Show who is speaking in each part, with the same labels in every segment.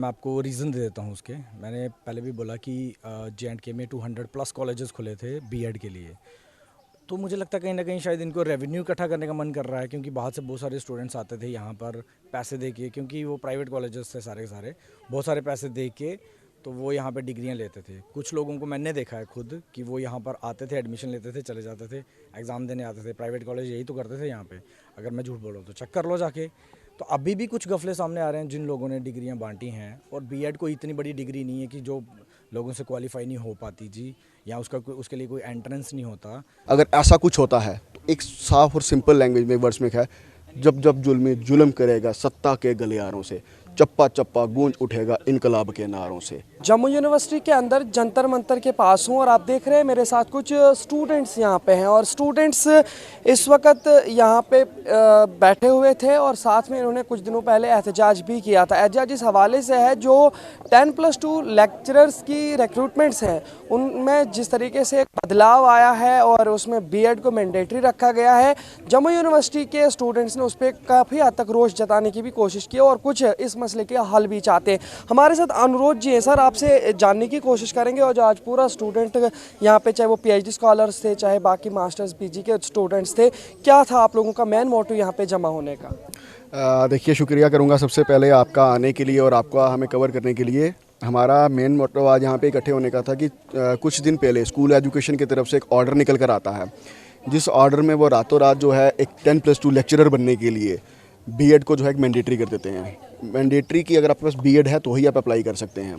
Speaker 1: मैं आपको रीज़न दे देता हूँ उसके। मैंने पहले भी बोला कि जे.एंड.के में 200 प्लस कॉलेजेस खुले थे बीएड के लिए। तो मुझे लगता है कहीं न कहीं शायद इनको रेवेन्यू इकट्ठा करने का मन कर रहा है, क्योंकि बाहर से बहुत सारे स्टूडेंट्स आते थे यहाँ पर पैसे दे के, क्योंकि वो प्राइवेट कॉलेजेस थे सारे के सारे। बहुत सारे पैसे दे के तो वो यहाँ पे डिग्रियाँ लेते थे। कुछ लोगों को मैंने देखा है खुद कि वो यहाँ पर आते थे, एडमिशन लेते थे, चले जाते थे, एग्ज़ाम देने आते थे। प्राइवेट कॉलेज यही तो करते थे यहाँ पे। अगर मैं झूठ बोल रहा हूँ तो चेक कर लो जाके। तो अभी भी कुछ गफले सामने आ रहे हैं जिन लोगों ने डिग्रियां बांटी हैं, और बीएड कोई इतनी बड़ी डिग्री नहीं है कि जो लोगों से क्वालिफाई नहीं हो पाती जी, या उसके लिए कोई एंट्रेंस नहीं होता।
Speaker 2: अगर ऐसा कुछ होता है तो एक साफ और सिंपल लैंग्वेज में वर्ड्स में क्या है, जब जब जुल्मी जुल्म करेगा सत्ता के गलियारों से, चप्पा चप्पा गूंज उठेगा इनकलाब के नारों से।
Speaker 3: जम्मू यूनिवर्सिटी के अंदर जंतर मंतर के पास हूँ और आप देख रहे हैं मेरे साथ कुछ स्टूडेंट्स यहाँ पे हैं, और स्टूडेंट्स इस वक्त यहाँ पे बैठे हुए थे और साथ में इन्होंने कुछ दिनों पहले एहतजाज भी किया था। एहतजाज इस हवाले से है जो 10+2 लेक्चरर्स की रिक्रूटमेंट्स हैं उनमें जिस तरीके से एक बदलाव आया है और उसमें बीएड को मैंडेटरी रखा गया है। जम्मू यूनिवर्सिटी के स्टूडेंट्स ने उस पर काफ़ी हद तक रोष जताने की भी कोशिश की और कुछ इस मसले के हल भी चाहते हैं। हमारे साथ अनुरोध जी हैं। सर, आपसे जानने की कोशिश करेंगे और जो आज पूरा स्टूडेंट यहाँ पे, चाहे वो पीएचडी स्कॉलर्स थे, चाहे बाकी मास्टर्स पीजी के स्टूडेंट्स थे, क्या था आप लोगों का मेन मोटिव यहाँ पे जमा होने का?
Speaker 2: देखिए, शुक्रिया करूँगा सबसे पहले आपका आने के लिए और आपका हमें कवर करने के लिए। हमारा मेन मोटिव आज यहाँ पे इकट्ठे होने का था कि कुछ दिन पहले स्कूल एजुकेशन की तरफ से एक ऑर्डर निकल कर आता है, जिस ऑर्डर में वो रातों रात जो है एक 10+2 लेक्चरर बनने के लिए बीएड को जो है एक मैंडेटरी कर देते हैं। मैंडेटरी की अगर आपके पास बीएड है तो ही आप अप्लाई कर सकते हैं।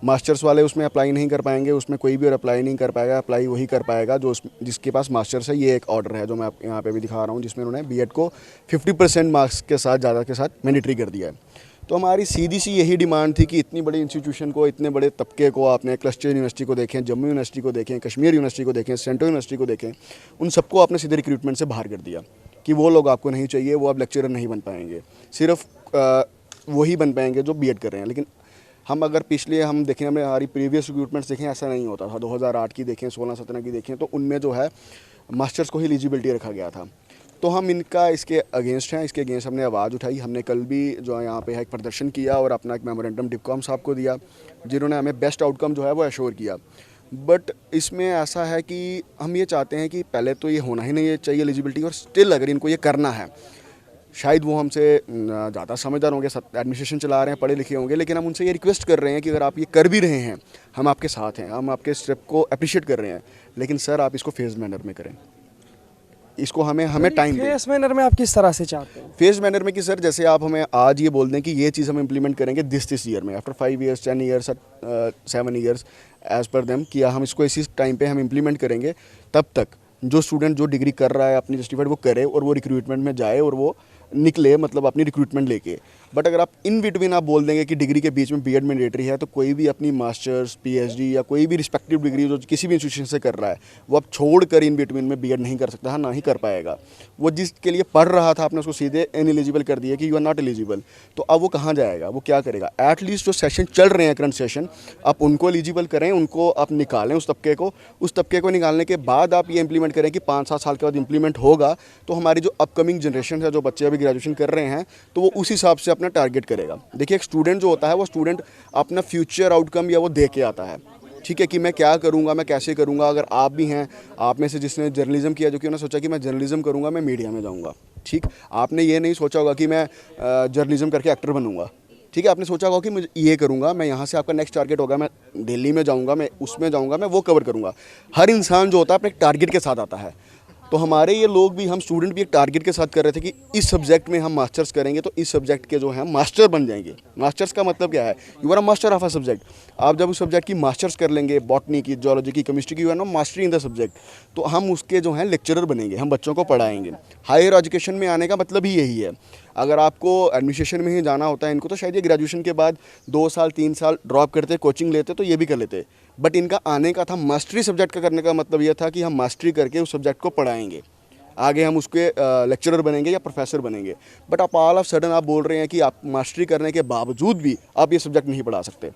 Speaker 2: मास्टर्स वाले उसमें अप्लाई नहीं कर पाएंगे, उसमें कोई भी और अप्लाई नहीं कर पाएगा। अप्लाई वही कर पाएगा जो जिसके पास मास्टर्स है। ये एक ऑर्डर है जो मैं यहाँ पे भी दिखा रहा हूँ, जिसमें उन्होंने बीएड को 50% मार्क्स के साथ ज़्यादा के साथ मैंडेटरी कर दिया है। तो हमारी सीधी सी यही डिमांड थी कि इतनी बड़ी इंस्टीट्यूशन को, इतने बड़े तबके को, आपने क्लस्टर यूनिवर्सिटी को देखें, जम्मू यूनिवर्सिटी को देखें, कश्मीर यूनिवर्सिटी को देखें, सेंट्रल यूनिवर्सिटी को देखें, उन सबको आपने सीधे रिक्रूटमेंट से बाहर कर दिया कि वो लोग आपको नहीं चाहिए, वो आप लेक्चरर नहीं बन पाएंगे, सिर्फ वही बन पाएंगे जो बीएड कर रहे हैं। लेकिन हम अगर पिछले हम देखें, हमने हमारी प्रीवियस रिक्रूटमेंट्स देखें, ऐसा नहीं होता था। 2008 की देखें, 16-17 की देखें, तो उनमें जो है मास्टर्स को ही एलिजिबिलिटी रखा गया था। तो हम इनका इसके अगेंस्ट हैं, इसके अगेंस्ट हमने आवाज़ उठाई। हमने कल भी जो है यहाँ पे है एक प्रदर्शन किया और अपना एक मेमोरेंडम डिप्कॉम साहब को दिया, जिन्होंने हमें बेस्ट आउटकम जो है वो एश्योर किया। बट इसमें ऐसा है कि हम ये चाहते हैं कि पहले तो ये होना ही नहीं चाहिए एलिजिबिलिटी, और स्टिल अगर इनको ये करना है, शायद वो हमसे ज़्यादा समझदार होंगे, एडमिनिस्ट्रेशन चला रहे हैं, पढ़े लिखे होंगे, लेकिन हम उनसे ये रिक्वेस्ट कर रहे हैं कि अगर आप ये कर भी रहे हैं, हम आपके साथ हैं, हम आपके स्टेप को अप्रिशिएट कर रहे हैं, लेकिन सर आप इसको फेज मैनर में करें। इसको हमें टाइम दें।
Speaker 3: फेस मैनर में आप किस तरह से चाहते हैं?
Speaker 2: फेज मैनर में कि सर जैसे आप हमें आज ये बोल दें कि ये चीज़ हम इंप्लीमेंट करेंगे दिस ईयर में, after 5 years, 10 years, 7 years, as per them, किया हम इसको इसी टाइम पे हम इंप्लीमेंट करेंगे। तब तक जो स्टूडेंट जो डिग्री कर रहा है अपनी जस्टिफाइड वो करे और वो रिक्रूटमेंट में जाए और वो निकले, मतलब अपनी रिक्रूटमेंट लेके। बट अगर आप इन बिटवीन आप बोल देंगे कि डिग्री के बीच में बीएड मैंडेटरी है, तो कोई भी अपनी मास्टर्स, पीएचडी या कोई भी रिस्पेक्टिव डिग्री जो किसी भी इंस्टीट्यूशन से कर रहा है, वो अब छोड़ कर इन बिटवीन में बीएड नहीं कर सकता है, ना ही कर पाएगा। वो जिसके लिए पढ़ रहा था आपने उसको सीधे इनएलिजिबल कर दिया कि यू आर नॉट एलिजिबल। तो अब वो कहाँ जाएगा, वो क्या करेगा? एटलीस्ट जो सेशन चल रहे हैं, करंट सेशन, आप उनको एलिजिबल करें, उनको आप निकालें उस तबके को निकालने के बाद आप ये इंप्लीमेंट करें कि 5-7 साल के बाद इंप्लीमेंट होगा, तो हमारी जो अपकमिंग जनरेशन है, जो बच्चे अभी ग्रेजुएशन कर रहे हैं, तो वो उस हिसाब से अपना टारगेट करेगा। देखिए, एक स्टूडेंट जो होता है वो स्टूडेंट अपना फ्यूचर आउटकम या वो दे के आता है, ठीक है, कि मैं क्या करूंगा, मैं कैसे करूंगा। अगर आप भी हैं, आप में से जिसने जर्नलिज्म किया, जो कि उन्होंने सोचा कि मैं जर्नलिज्म करूंगा, मैं मीडिया में जाऊंगा, ठीक, आपने ये नहीं सोचा होगा कि मैं जर्नलिज्म करके एक्टर बनूंगा, ठीक है, आपने सोचा होगा कि मुझे ये करूंगा, मैं यहाँ से आपका नेक्स्ट टारगेट होगा, मैं दिल्ली में जाऊँगा, मैं उसमें जाऊँगा, मैं वो कवर करूँगा। हर इंसान जो होता है अपने एक टारगेट के साथ आता है। तो हमारे ये लोग भी, हम स्टूडेंट भी एक टारगेट के साथ कर रहे थे कि इस सब्जेक्ट में हम मास्टर्स करेंगे तो इस सब्जेक्ट के जो हैं मास्टर बन जाएंगे। मास्टर्स का मतलब क्या है? You are a master of a subject. आप जब उस सब्जेक्ट की मास्टर्स कर लेंगे, बॉटनी की, जियोलॉजी की, केमिस्ट्री की, you are no mastery in the subject, तो हम उसके जो हैं लेक्चरर बनेंगे, हम बच्चों को पढ़ाएंगे। हायर एजुकेशन में आने का मतलब ही यही है। अगर आपको एडमिनिस्ट्रेशन में ही जाना होता है इनको, तो शायद ये ग्रेजुएशन के बाद 2 साल 3 साल ड्रॉप करते, कोचिंग लेते, तो ये भी कर लेते। बट इनका आने का था मास्टरी सब्जेक्ट का करने का मतलब ये था कि हम मास्टरी करके उस सब्जेक्ट को पढ़ाएंगे, आगे हम उसके लेक्चरर बनेंगे या प्रोफेसर बनेंगे। बट आप ऑल ऑफ सडन आप बोल रहे हैं कि आप मास्टरी करने के बावजूद भी आप ये सब्जेक्ट नहीं पढ़ा सकते,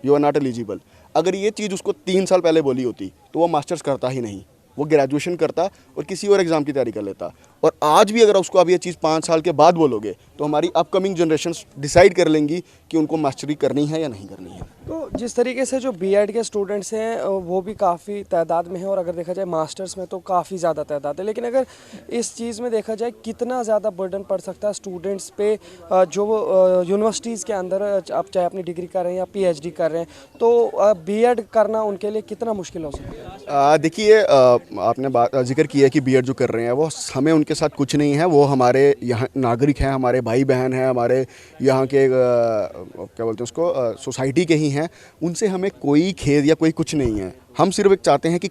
Speaker 2: यू आर नॉट एलिजिबल। अगर ये चीज़ उसको 3 साल पहले बोली होती तो वो मास्टर्स करता ही नहीं, वो ग्रेजुएशन करता और किसी और एग्ज़ाम की तैयारी कर लेता। और आज भी अगर उसको आप ये चीज़ 5 साल के बाद बोलोगे तो हमारी अपकमिंग जनरेशन डिसाइड कर लेंगी कि उनको मास्टरी करनी है या नहीं करनी है।
Speaker 3: तो जिस तरीके से जो बीएड के स्टूडेंट्स हैं वो भी काफ़ी तादाद में हैं, और अगर देखा जाए मास्टर्स में तो काफ़ी ज़्यादा तादाद है। लेकिन अगर इस चीज़ में देखा जाए कितना ज़्यादा बर्डन पड़ सकता है स्टूडेंट्स पे, जो यूनिवर्सिटीज़ के अंदर आप चाहे अपनी डिग्री कर रहे हैं या पीएचडी कर रहे हैं, तो बीएड करना उनके लिए कितना मुश्किल हो सकता है?
Speaker 2: देखिए, आपने जिक्र किया कि बीएड जो कर रहे हैं वो हमें उनके साथ कुछ नहीं है, वो हमारे यहाँ नागरिक हैं, हमारे भाई बहन हैं, हमारे यहाँ के क्या बोलते हैं उसको, सोसाइटी के ही हैं। उनसे हमें कोई खेद या कोई कुछ नहीं है। हम सिर्फ एक चाहते हैं कि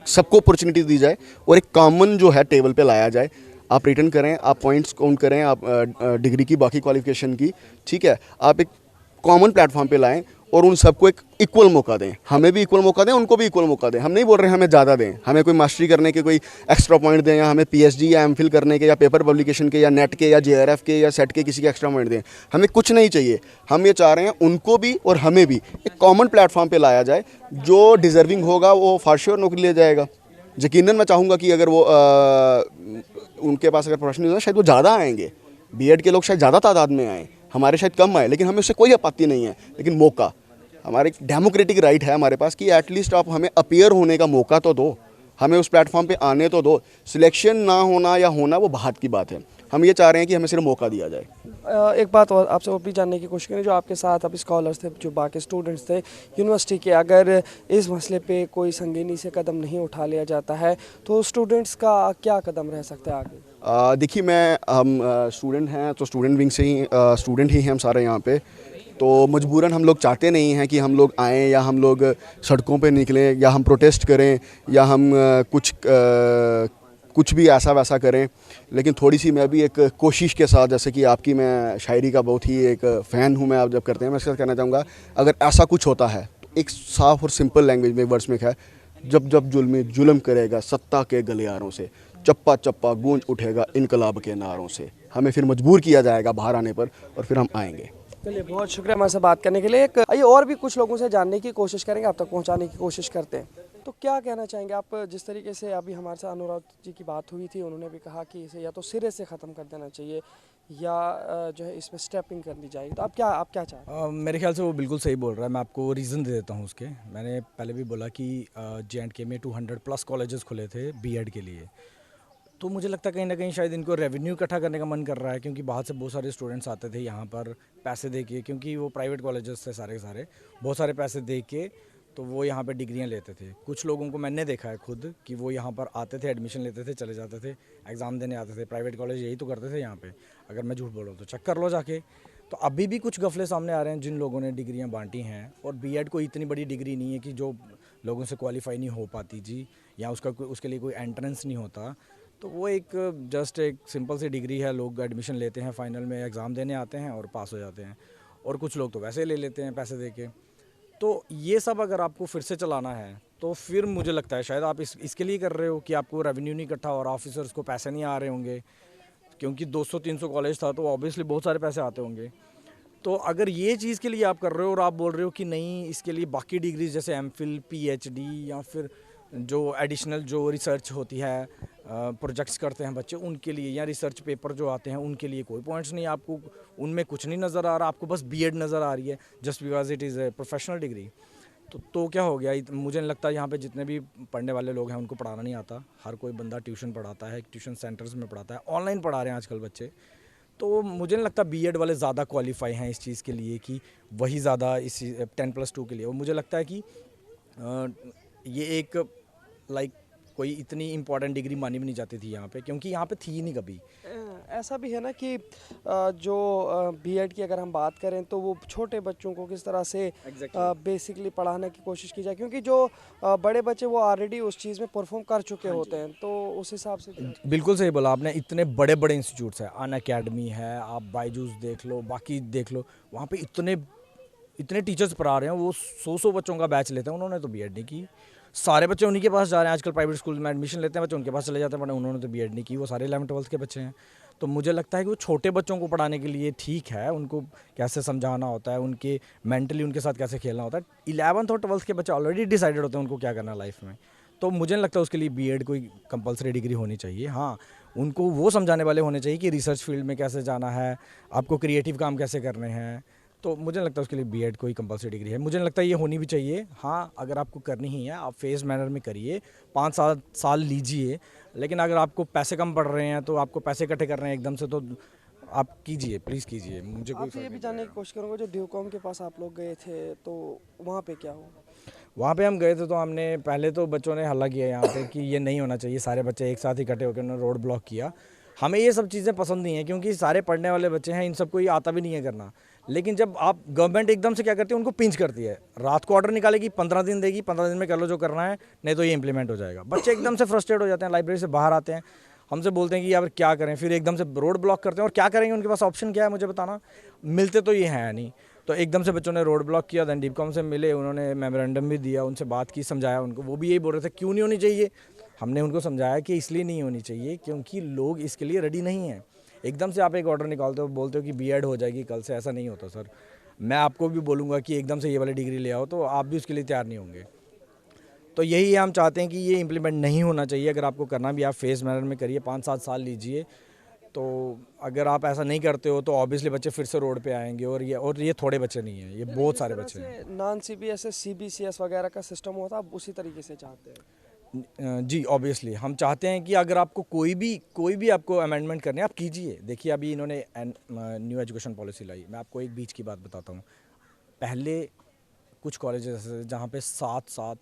Speaker 2: सबको अपॉर्चुनिटी दी जाए और एक कॉमन जो है टेबल पे लाया जाए। आप रिटर्न करें, आप पॉइंट्स काउंट करें, आप डिग्री की, बाकी क्वालिफिकेशन की, ठीक है, आप एक कॉमन प्लेटफॉर्म पे लाएं और उन सबको एक इक्वल मौका दें। हमें भी इक्वल मौका दें, उनको भी इक्वल मौका दें। हम नहीं बोल रहे हैं हमें ज़्यादा दें, हमें कोई मास्टरी करने के कोई एक्स्ट्रा पॉइंट दें, या हमें पीएचडी या एमफिल करने के या पेपर पब्लिकेशन के या नेट के या जेआरएफ के या सेट के किसी के एक्स्ट्रा पॉइंट दें। हमें कुछ नहीं चाहिए। हम ये चाह रहे हैं उनको भी और हमें भी एक कॉमन प्लेटफॉर्म पर लाया जाए। जो डिज़र्विंग होगा वो फॉर श्योर नौकरी ले जाएगा। यकीनन मैं चाहूँगा कि अगर वो उनके पास अगर प्रोफेशनल है शायद वो ज़्यादा आएंगे, बीएड के लोग शायद ज़्यादा तादाद में आएँ, हमारे शायद कम आए, लेकिन हमें उससे कोई आपत्ति नहीं है। लेकिन मौका, हमारे डेमोक्रेटिक राइट है हमारे पास कि एटलीस्ट आप हमें अपीयर होने का मौका तो दो, हमें उस प्लेटफॉर्म पे आने तो दो। सिलेक्शन ना होना या होना वो बात की बात है। हम ये चाह रहे हैं कि हमें सिर्फ मौका दिया जाए।
Speaker 3: एक बात और आपसे और भी जानने की कोशिश करें, जो आपके साथ अभी स्कॉलर्स थे, जो बाकी स्टूडेंट्स थे यूनिवर्सिटी के, अगर इस मसले पे कोई संगीनी से कदम नहीं उठा लिया जाता है तो स्टूडेंट्स का क्या कदम रह सकता है आगे?
Speaker 2: देखिए, हम स्टूडेंट हैं तो स्टूडेंट विंग से ही स्टूडेंट ही हैं हम सारे यहाँ पे। तो मजबूरन हम लोग चाहते नहीं हैं कि हम लोग आएँ या हम लोग सड़कों पे निकलें या हम प्रोटेस्ट करें या हम कुछ भी ऐसा वैसा करें। लेकिन थोड़ी सी मैं भी एक कोशिश के साथ, जैसे कि आपकी मैं शायरी का बहुत ही एक फ़ैन हूँ मैं, आप जब करते हैं, मैं इसका कहना चाहूँगा अगर ऐसा कुछ होता है तो एक साफ़ और सिंपल लैंग्वेज में वर्ड्स में है, जब जब जुल्म करेगा सत्ता के गलियारों से, चप्पा चप्पा गूंज उठेगा इनकलाब के नारों से। हमें फिर मजबूर किया जाएगा बाहर आने पर और फिर हम आएंगे।
Speaker 3: चलिए, बहुत शुक्रिया हमारे से बात करने के लिए। आइए और भी कुछ लोगों से जानने की कोशिश करेंगे, आप तक पहुंचाने की कोशिश करते हैं। तो क्या कहना चाहेंगे आप, जिस तरीके से अभी हमारे साथ अनुराग जी की बात हुई थी, उन्होंने भी कहा कि इसे या तो सिरे से ख़त्म कर देना चाहिए या जो है इसमें स्टेपिंग कर दी जाएगी, तो आप क्या चाहते हैं?
Speaker 1: मेरे ख्याल से वो बिल्कुल सही बोल रहा है। मैं आपको रीज़न दे देता हूँ उसके। मैंने पहले भी बोला कि जे.एंड.के में 200+ कॉलेजेस खुले थे बीएड के लिए। तो मुझे लगता है कहीं ना कहीं शायद इनको रेवेन्यू इकट्ठा करने का मन कर रहा है, क्योंकि बाहर से बहुत सारे स्टूडेंट्स आते थे यहाँ पर पैसे दे के, क्योंकि वो प्राइवेट कॉलेजेस थे सारे के सारे, बहुत सारे पैसे दे के तो वो यहाँ पे डिग्रियाँ लेते थे। कुछ लोगों को मैंने देखा है खुद कि वो यहाँ पर आते थे, एडमिशन लेते थे, चले जाते थे, एग्ज़ाम देने आते थे। प्राइवेट कॉलेज यही तो करते थे यहाँ पे, अगर मैं झूठ बोल रहा हूँ तो चेक कर लो जाके। तो अभी भी कुछ गफले सामने आ रहे हैं जिन लोगों ने डिग्रियाँ बांटी हैं, और बीएड कोई इतनी बड़ी डिग्री नहीं है कि जो लोगों से क्वालिफाई नहीं हो पाती जी, या उसके लिए कोई एंट्रेंस नहीं होता। तो वो एक जस्ट एक सिंपल सी डिग्री है, लोग एडमिशन लेते हैं, फाइनल में एग्ज़ाम देने आते हैं और पास हो जाते हैं, और कुछ लोग तो वैसे ले लेते हैं पैसे दे के। तो ये सब अगर आपको फिर से चलाना है तो फिर मुझे लगता है शायद आप इसके लिए कर रहे हो कि आपको रेवेन्यू नहीं इकट्ठा और ऑफिसर्स को पैसे नहीं आ रहे होंगे, क्योंकि 200-300 कॉलेज था तो ऑब्वियसली बहुत सारे पैसे आते होंगे। तो अगर ये चीज़ के लिए आप कर रहे हो और आप बोल रहे हो कि नहीं, इसके लिए बाकी डिग्रीज जैसे एमफिल, पीएचडी या फिर जो एडिशनल जो रिसर्च होती है, प्रोजेक्ट्स करते हैं बच्चे, उनके लिए, या रिसर्च पेपर जो आते हैं उनके लिए कोई पॉइंट्स नहीं, आपको उनमें कुछ नहीं नज़र आ रहा, आपको बस बीएड नज़र आ रही है just because it is a professional degree. तो क्या हो गया? मुझे नहीं लगता यहाँ पे जितने भी पढ़ने वाले लोग हैं उनको पढ़ाना नहीं आता। हर कोई बंदा ट्यूशन पढ़ाता है, ट्यूशन सेंटर्स में पढ़ाता है, ऑनलाइन पढ़ा रहे हैं आजकल बच्चे। तो मुझे नहीं लगता बीएड वाले ज़्यादा क्वालिफाई हैं इस चीज़ के लिए कि वही ज़्यादा इस 10+2 के लिए। और मुझे लगता है कि ये एक कोई इतनी इम्पॉर्टेंट डिग्री मानी भी नहीं जाती थी यहाँ पे, क्योंकि यहाँ पे थी ही नहीं कभी।
Speaker 3: ऐसा भी है ना कि जो बीएड की अगर हम बात करें तो वो छोटे बच्चों को किस तरह से बेसिकली पढ़ाने की कोशिश की जाए, क्योंकि जो बड़े बच्चे वो ऑलरेडी उस चीज़ में परफॉर्म कर चुके होते हैं, तो उस हिसाब से।
Speaker 1: बिल्कुल सही बोला आपने। इतने बड़े बड़े इंस्टीट्यूट्स हैं, अन अकेडमी है, आप बायजूस देख लो, बाकी देख लो, वहाँ पे इतने टीचर्स पढ़ा रहे हैं, वो 100 बच्चों का बैच लेते हैं। उन्होंने तो बीएड नहीं की, सारे बच्चे उन्हीं के पास जा रहे हैं। आजकल प्राइवेट स्कूल में एडमिशन लेते हैं बच्चे, उनके पास चले जाते हैं, उन्होंने तो बीएड नहीं की, वो सारे 11th-12th के बच्चे हैं। तो मुझे लगता है कि वो छोटे बच्चों को पढ़ाने के लिए ठीक है, उनको कैसे समझाना होता है, उनके मेंटली उनके साथ कैसे खेलना होता है। 11th और 12th के बच्चे ऑलरेडी डिसाइडेड होते हैं उनको क्या करना है लाइफ में। तो मुझे नहीं लगता उसके लिए बीएड कोई कंपलसरी डिग्री होनी चाहिए। हाँ, उनको वो समझाने वाले होने चाहिए कि रिसर्च फील्ड में कैसे जाना है, आपको क्रिएटिव काम कैसे करने हैं। तो मुझे नहीं लगता उसके लिए बीएड कोई कंपलसरी डिग्री है। मुझे नहीं लगता ये होनी भी चाहिए। हाँ, अगर आपको करनी ही है आप फेज मैनर में करिए, 5 साल लीजिए, लेकिन अगर आपको पैसे कम पड़ रहे हैं तो आपको पैसे इकट्ठे कर रहे हैं एकदम से, तो आप कीजिए, प्लीज़ कीजिए, मुझे कोई
Speaker 3: आपसे ये
Speaker 1: फर्क
Speaker 3: भी
Speaker 1: नहीं
Speaker 3: जानने की कोशिश करूँगा, जो ड्यूकॉम के पास आप लोग गए थे तो वहाँ पे क्या हुआ?
Speaker 1: वहाँ पे हम गए थे तो हमने पहले तो बच्चों ने हल्ला किया यहाँ पे कि ये नहीं होना चाहिए, सारे बच्चे एक साथ इकट्ठे होकर उन्होंने रोड ब्लॉक किया। हमें ये सब चीज़ें पसंद नहीं है क्योंकि सारे पढ़ने वाले बच्चे हैं, इन सबको ये आता भी नहीं है करना। लेकिन जब आप गवर्नमेंट एकदम से क्या करती है, उनको पिंच करती है, रात को ऑर्डर निकालेगी, 15 दिन देगी, 15 दिन में कर लो जो करना है, नहीं तो ये इंप्लीमेंट हो जाएगा। बच्चे एकदम से फ्रस्ट्रेट हो जाते हैं, लाइब्रेरी से बाहर आते हैं, हमसे बोलते हैं कि यार क्या करें, फिर एकदम से रोड ब्लॉक करते हैं। और क्या करेंगे, उनके पास ऑप्शन क्या है मुझे बताना, मिलते तो ये हैं नहीं। तो एकदम से बच्चों ने रोड ब्लॉक किया। देन डीपकॉम से मिले, उन्होंने मेमोरेंडम भी दिया, उनसे बात की, समझाया उनको, वो भी यही बोल रहे थे क्यों नहीं होनी चाहिए। हमने उनको समझाया कि इसलिए नहीं होनी चाहिए क्योंकि लोग इसके लिए रेडी नहीं हैं। एकदम से आप एक ऑर्डर निकालते हो, बोलते हो कि बीएड हो जाएगी कल से, ऐसा नहीं होता सर। मैं आपको भी बोलूँगा कि एकदम से ये वाली डिग्री ले आओ तो आप भी उसके लिए तैयार नहीं होंगे। तो यही हम चाहते हैं कि ये इम्प्लीमेंट नहीं होना चाहिए। अगर आपको करना भी, आप फेज मैनर में करिए, 5-7 साल लीजिए। तो अगर आप ऐसा नहीं करते हो तो ऑब्वियसली बच्चे फिर से रोड पे आएंगे। और ये थोड़े बच्चे नहीं हैं, ये बहुत सारे बच्चे हैं।
Speaker 3: नॉन सीबीएसई सीबीसीएस वगैरह का सिस्टम होता है, आप उसी तरीके से चाहते हैं?
Speaker 1: जी, ऑब्वियसली हम चाहते हैं कि अगर आपको कोई भी आपको अमेंडमेंट करनी है, आप कीजिए। देखिए अभी इन्होंने न्यू एजुकेशन पॉलिसी लाई। मैं आपको एक बीच की बात बताता हूँ। पहले कुछ कॉलेजेस ऐसे जहाँ पे 7-7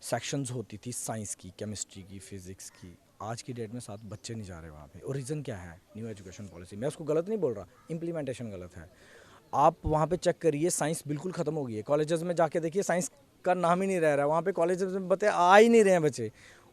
Speaker 1: सेक्शंस होती थी, साइंस की, केमिस्ट्री की, फिज़िक्स की। आज की डेट में 7 बच्चे नहीं जा रहे वहाँ पे। और रीज़न क्या है? New education policy. मैं उसको गलत नहीं बोल रहा, इम्प्लीमेंटेशन गलत है। आप वहाँ पे चेक करिए, साइंस बिल्कुल ख़त्म हो गई है। कॉलेजेस में जाके देखिए, साइंस का नाम ही नहीं रह रहा है वहाँ पे। कॉलेजेस में बच्चे आ ही नहीं रहे हैं बच्चे।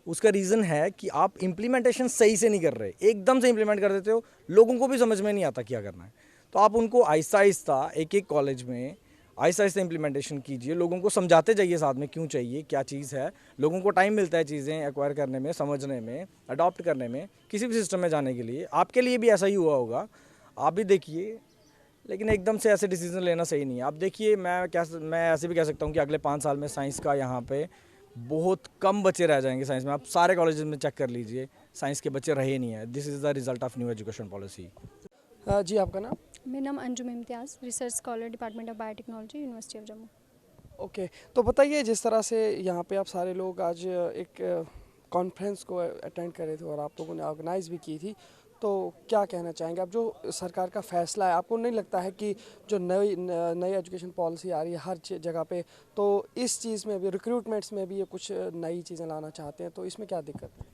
Speaker 1: उसका रीज़न है कि आप इम्प्लीमेंटेशन सही से नहीं कर रहे। एकदम से इम्प्लीमेंट कर देते हो, लोगों को भी समझ में नहीं आता क्या करना है। तो आप उनको आहिस्ता आहिस्ता एक कॉलेज में आहिस्ता आहिस्ता इम्प्लीमेंटेशन कीजिए, लोगों को समझाते जाइए साथ में क्यों चाहिए, क्या चीज़ है। लोगों को टाइम मिलता है चीज़ें एक्वायर करने में, समझने में, अडॉप्ट करने में, किसी भी सिस्टम में जाने के लिए। आपके लिए भी ऐसा ही हुआ होगा, आप भी देखिए। लेकिन एकदम से ऐसे डिसीजन लेना सही नहीं है। आप देखिए, मैं ऐसे भी कह सकता हूँ कि अगले 5 साल में साइंस का यहाँ पे बहुत कम बच्चे रह जाएंगे साइंस में। आप सारे कॉलेजेस में चेक कर लीजिए, साइंस के बच्चे रहे नहीं हैं। This is the result of new education policy.
Speaker 3: जी, आपका नाम?
Speaker 4: मेरा नाम Anjum Imtiaz, research scholar, department of biotechnology, university of Jammu.
Speaker 3: Okay, तो बताइए, जिस तरह से यहाँ पे आप सारे लोग आज एक कॉन्फ्रेंस को अटेंड कर रहे थे और आप लोगों ने ऑर्गेनाइज भी की थी, तो क्या कहना चाहेंगे आप? जो सरकार का फैसला है, आपको नहीं लगता है कि जो नई एजुकेशन पॉलिसी आ रही है हर जगह पे, तो इस चीज़ में भी, रिक्रूटमेंट्स में भी ये कुछ नई चीज़ें लाना चाहते हैं, तो इसमें क्या दिक्कत है?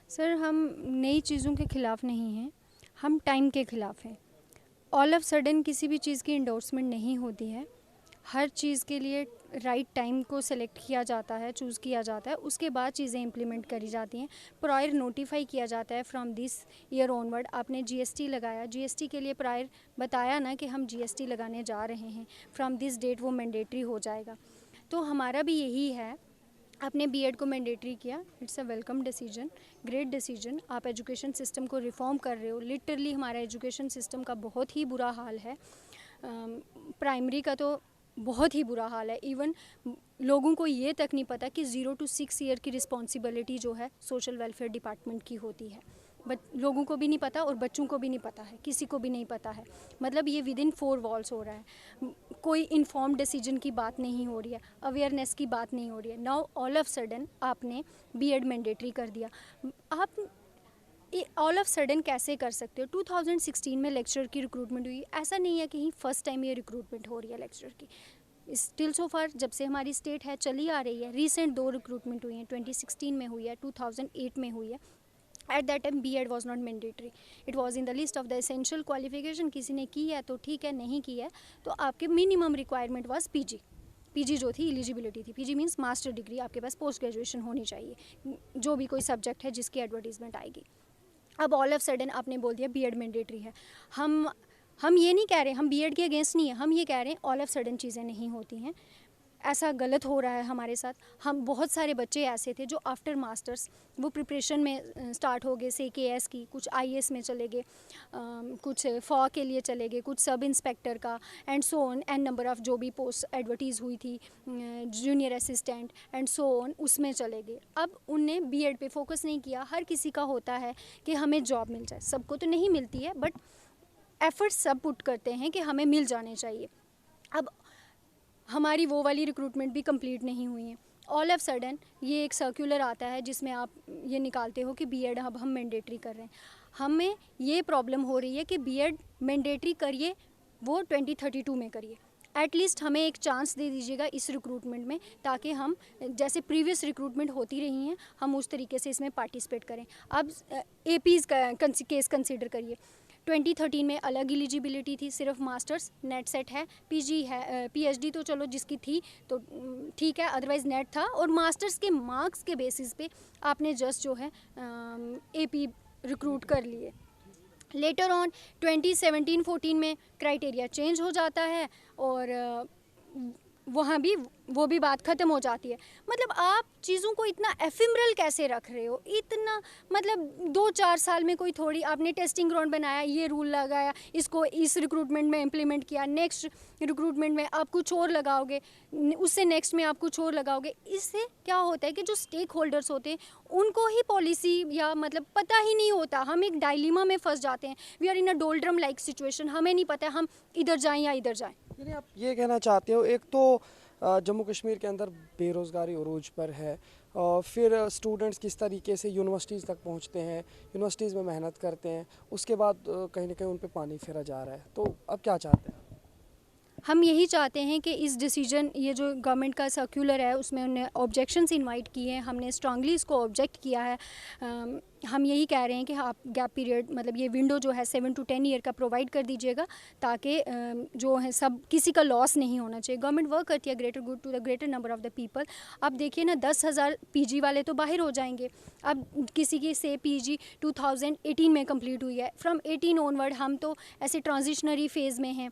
Speaker 4: सर, हम नई चीज़ों के ख़िलाफ़ नहीं हैं, हम टाइम के ख़िलाफ़ हैं। ऑल ऑफ सडन किसी भी चीज़ की इंडोर्समेंट नहीं होती है। हर चीज़ के लिए राइट टाइम को सिलेक्ट किया जाता है, चूज़ किया जाता है, उसके बाद चीज़ें इंप्लीमेंट करी जाती हैं। प्रायर नोटिफाई किया जाता है फ्रॉम दिस ईयर ऑनवर्ड। आपने जीएसटी लगाया, जीएसटी के लिए प्रायर बताया ना कि हम जीएसटी लगाने जा रहे हैं, फ्रॉम दिस डेट वो मैंडेटरी हो जाएगा। तो हमारा भी यही है, आपने बीएड को मैंडेटरी किया, it's a welcome decision, great decision. आप एजुकेशन सिस्टम को रिफॉर्म कर रहे हो। लिटरली हमारा एजुकेशन सिस्टम का बहुत ही बुरा हाल है। प्राइमरी का तो बहुत ही बुरा हाल है। इवन लोगों को ये तक नहीं पता कि 0 to 6 ईयर की रिस्पॉन्सिबिलिटी जो है सोशल वेलफेयर डिपार्टमेंट की होती है। बट लोगों को भी नहीं पता और बच्चों को भी नहीं पता है, किसी को भी नहीं पता है। मतलब ये विद इन 4 वॉल्स हो रहा है। कोई इन्फॉर्म डिसीजन की बात नहीं हो रही है, अवेयरनेस की बात नहीं हो रही है। नाउ ऑल ऑफ सडन आपने बीएड मैंडेटरी कर दिया। आप ऑल ऑफ सडन कैसे कर सकते हो? 2016 में लेक्चरर की रिक्रूटमेंट हुई। ऐसा नहीं है कि फर्स्ट टाइम ये रिक्रूटमेंट हो रही है लेक्चरर की। स्टिल सो फार जब से हमारी स्टेट है चली आ रही है। रिसेंट 2 रिक्रूटमेंट हुई हैं, 2016 में हुई है, 2008 में हुई है। At that time B Ed was not mandatory, it was in the list of the essential qualification. किसी ने की है तो ठीक है, नहीं की है तो आपके मिनिमम रिक्वायरमेंट वॉज पीजी जो थी, एलिजिबिलिटी थी। पीजी मीन्स मास्टर डिग्री, आपके पास पोस्ट ग्रेजुएशन होनी चाहिए जो भी कोई सब्जेक्ट है जिसकी एडवर्टीजमेंट आएगी। अब ऑल ऑफ सडन आपने बोल दिया बीएड मैंडेटरी है। हम ये नहीं कह रहे, हम बीएड के अगेंस्ट नहीं है, हम ये कह रहे हैं ऑल ऑफ सडन चीज़ें नहीं होती हैं। ऐसा गलत हो रहा है हमारे साथ। हम बहुत सारे बच्चे ऐसे थे जो आफ्टर मास्टर्स वो प्रिपरेशन में स्टार्ट हो गए, से KS की, कुछ IAS में चले गए, कुछ फॉ के लिए चले गए, कुछ सब इंस्पेक्टर का and so on, and number of जो भी पोस्ट एडवर्टीज़ हुई थी, junior assistant and so on, उसमें चले गए। अब उनने B.Ed पे फोकस नहीं किया। हर किसी का होता है कि हमें जॉब मिल जाए, सबको तो नहीं मिलती है, बट एफर्ट्स सब पुट करते हैं कि हमें मिल जाने चाहिए। अब हमारी वो वाली रिक्रूटमेंट भी कंप्लीट नहीं हुई है। ऑल ऑफ सडन ये एक सर्कुलर आता है जिसमें आप ये निकालते हो कि B.Ed अब हम मैंडेटरी कर रहे हैं। हमें ये प्रॉब्लम हो रही है कि B.Ed मैंडेटरी करिए, वो 2032 में करिए। एटलीस्ट हमें एक चांस दे दीजिएगा इस रिक्रूटमेंट में, ताकि हम जैसे प्रीवियस रिक्रूटमेंट होती रही हैं हम उस तरीके से इसमें पार्टिसिपेट करें। अब APs का केस कंसीडर करिए। 2013 में अलग एलिजिबिलिटी थी, सिर्फ मास्टर्स, नेट सेट है, PG है, PhD तो चलो जिसकी थी तो ठीक है, अदरवाइज़ नेट था, और मास्टर्स के मार्क्स के बेसिस पे आपने जस्ट जो है AP रिक्रूट कर लिए। लेटर ऑन 2017-14 में क्राइटेरिया चेंज हो जाता है और वहाँ भी वो भी बात ख़त्म हो जाती है। मतलब आप चीज़ों को इतना एफिमरल कैसे रख रहे हो, इतना मतलब 2-4 साल में कोई थोड़ी, आपने टेस्टिंग ग्राउंड बनाया, ये रूल लगाया, इसको इस रिक्रूटमेंट में इम्प्लीमेंट किया, नेक्स्ट रिक्रूटमेंट में आप कुछ और लगाओगे, उससे नेक्स्ट में आप कुछ और लगाओगे। इससे क्या होता है कि जो स्टेक होल्डर्स होते हैं उनको ही पॉलिसी या मतलब पता ही नहीं होता। हम एक डायलिमा में फंस जाते हैं, we are in a doldrum like situation, हमें नहीं पता हम इधर जाएँ या इधर जाएँ।
Speaker 3: यानी आप ये कहना चाहते हो, एक तो जम्मू कश्मीर के अंदर बेरोज़गारी उरूज पर है, और फिर स्टूडेंट्स किस तरीके से यूनिवर्सिटीज़ तक पहुंचते हैं, यूनिवर्सिटीज़ में मेहनत करते हैं, उसके बाद कहीं ना कहीं उन पे पानी फेरा जा रहा है। तो अब क्या चाहते हैं?
Speaker 4: हम यही चाहते हैं कि इस डिसीजन, ये जो गवर्नमेंट का सर्कुलर है उसमें उन्होंने ऑब्जेक्शंस इनवाइट किए हैं, हमने स्ट्रांगली इसको ऑब्जेक्ट किया है। हम यही कह रहे हैं कि आप गैप पीरियड, मतलब ये विंडो जो है 7 to 10 ईयर का प्रोवाइड कर दीजिएगा, ताकि जो है सब किसी का लॉस नहीं होना चाहिए। गवर्नमेंट वर्क करती है greater good to the greater number of the people. अब देखिए ना, 10,000 PG वाले तो बाहर हो जाएंगे। अब किसी की से PG 2018 में कंप्लीट हुई है, फ्रॉम 18 ऑनवर्ड हम तो ऐसे ट्रांजिशनरी फेज़ में हैं,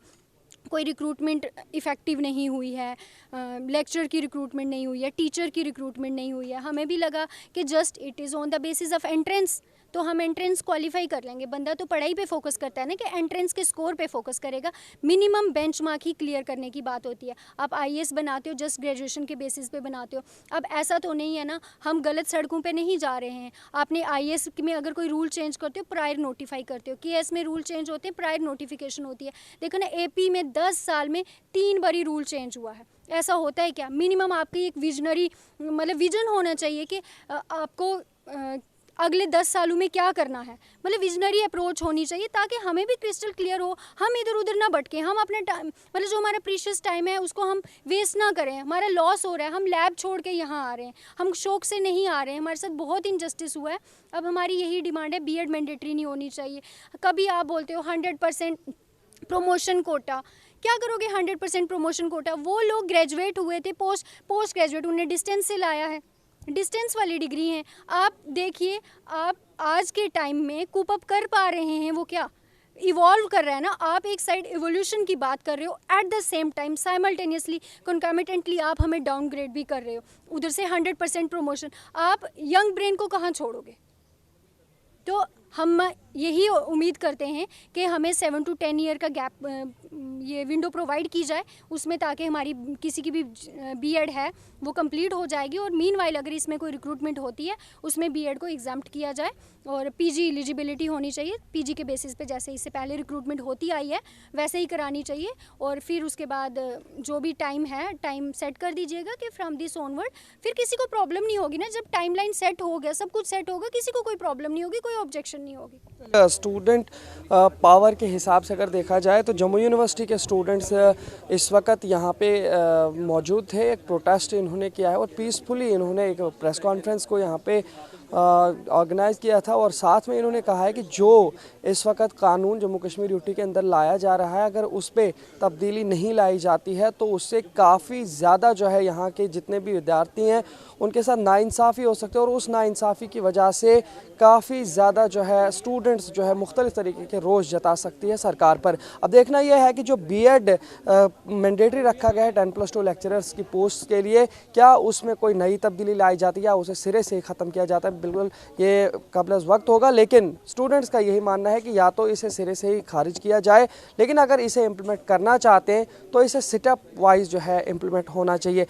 Speaker 4: कोई रिक्रूटमेंट इफ़ेक्टिव नहीं हुई है, लेक्चर की रिक्रूटमेंट नहीं हुई है, टीचर की रिक्रूटमेंट नहीं हुई है। हमें भी लगा कि just it is on the basis of entrance, तो हम एंट्रेंस क्वालिफाई कर लेंगे। बंदा तो पढ़ाई पे फोकस करता है ना, कि एंट्रेंस के स्कोर पे फोकस करेगा, मिनिमम बेंचमार्क ही क्लियर करने की बात होती है। आप IAS बनाते हो जस्ट ग्रेजुएशन के बेसिस पे बनाते हो। अब ऐसा तो नहीं है ना, हम गलत सड़कों पे नहीं जा रहे हैं। आपने IAS में अगर कोई रूल चेंज करते हो प्रायर नोटिफाई करते हो, KS में रूल चेंज होते हैं प्रायर नोटिफिकेशन होती है। देखो ना, AP में 10 साल में 3 बारी रूल चेंज हुआ है। ऐसा होता है क्या? मिनिमम आपकी एक विजनरी मतलब विजन होना चाहिए कि आपको अगले 10 सालों में क्या करना है, मतलब विजनरी अप्रोच होनी चाहिए, ताकि हमें भी क्रिस्टल क्लियर हो, हम इधर उधर ना भटकें, हम अपने टाइम, मतलब जो हमारा प्रीशियस टाइम है उसको हम वेस्ट ना करें। हमारा लॉस हो रहा है, हम लैब छोड़ के यहाँ आ रहे हैं, हम शौक से नहीं आ रहे हैं, हमारे साथ बहुत इनजस्टिस हुआ है। अब हमारी यही डिमांड है, B.Ed मैंडेटरी नहीं होनी चाहिए। कभी आप बोलते हो 100% प्रमोशन कोटा, क्या करोगे 100% प्रमोशन कोटा? वो लोग ग्रेजुएट हुए थे, पोस्ट ग्रेजुएट, उन्हें डिस्टेंस से लाया है, डिस्टेंस वाली डिग्री हैं। आप देखिए, आप आज के टाइम में कूप अप कर पा रहे हैं, वो क्या इवॉल्व कर रहा है ना। आप एक साइड इवोल्यूशन की बात कर रहे हो, at the same time simultaneously concomitantly आप हमें डाउनग्रेड भी कर रहे हो। उधर से 100% प्रमोशन, आप यंग ब्रेन को कहाँ छोड़ोगे? तो हम यही उम्मीद करते हैं कि हमें 7 to 10 ईयर का गैप ये विंडो प्रोवाइड की जाए उसमें, ताकि हमारी किसी की भी B.Ed है वो कंप्लीट हो जाएगी। और मीनवाइल अगर इसमें कोई रिक्रूटमेंट होती है उसमें B.Ed को एग्जाम्प्ट किया जाए, और PG एलिजिबिलिटी होनी चाहिए। PG के बेसिस पे जैसे इससे पहले रिक्रूटमेंट होती आई है वैसे ही करानी चाहिए। और फिर उसके बाद जो भी टाइम है, टाइम सेट कर दीजिएगा कि फ्रॉम दिस ऑनवर्ड, फिर किसी को प्रॉब्लम नहीं होगी ना। जब टाइमलाइन सेट हो गया, सब कुछ सेट होगा, किसी को कोई प्रॉब्लम नहीं होगी, कोई ऑब्जेक्शन नहीं होगी।
Speaker 3: स्टूडेंट पावर के हिसाब से अगर देखा जाए तो जम्मू यूनिवर्सिटी के स्टूडेंट्स इस वक्त यहाँ पे मौजूद थे। एक प्रोटेस्ट इन्होंने किया है और पीसफुली इन्होंने एक प्रेस कॉन्फ्रेंस को यहाँ पे ऑर्गेनाइज़ किया था और साथ में इन्होंने कहा है कि जो इस वक्त कानून जम्मू कश्मीर यूटी के अंदर लाया जा रहा है, अगर उस पर तब्दीली नहीं लाई जाती है तो उससे काफ़ी ज़्यादा जो है यहाँ के जितने भी विद्यार्थी हैं उनके साथ नाइंसाफ़ी हो सकती है और उस नाइंसाफ़ी की वजह से काफ़ी ज़्यादा जो है स्टूडेंट्स जो है मुख्तलिफ़ तरीके के रोष जता सकती है सरकार पर। अब देखना यह है कि जो बीएड मैंडेटरी रखा गया है 10+2 लेक्चरर्स की पोस्ट के लिए, क्या उसमें कोई नई तब्दीली लाई जाती है या उसे सिरे से ख़त्म किया जाता है, बिल्कुल ये कबल वक्त होगा। लेकिन स्टूडेंट्स का यही मानना है कि या तो इसे सिरे से ही खारिज किया जाए, लेकिन अगर इसे इम्प्लीमेंट करना चाहते हैं तो इसे सिटअप वाइज जो है इम्प्लीमेंट होना चाहिए।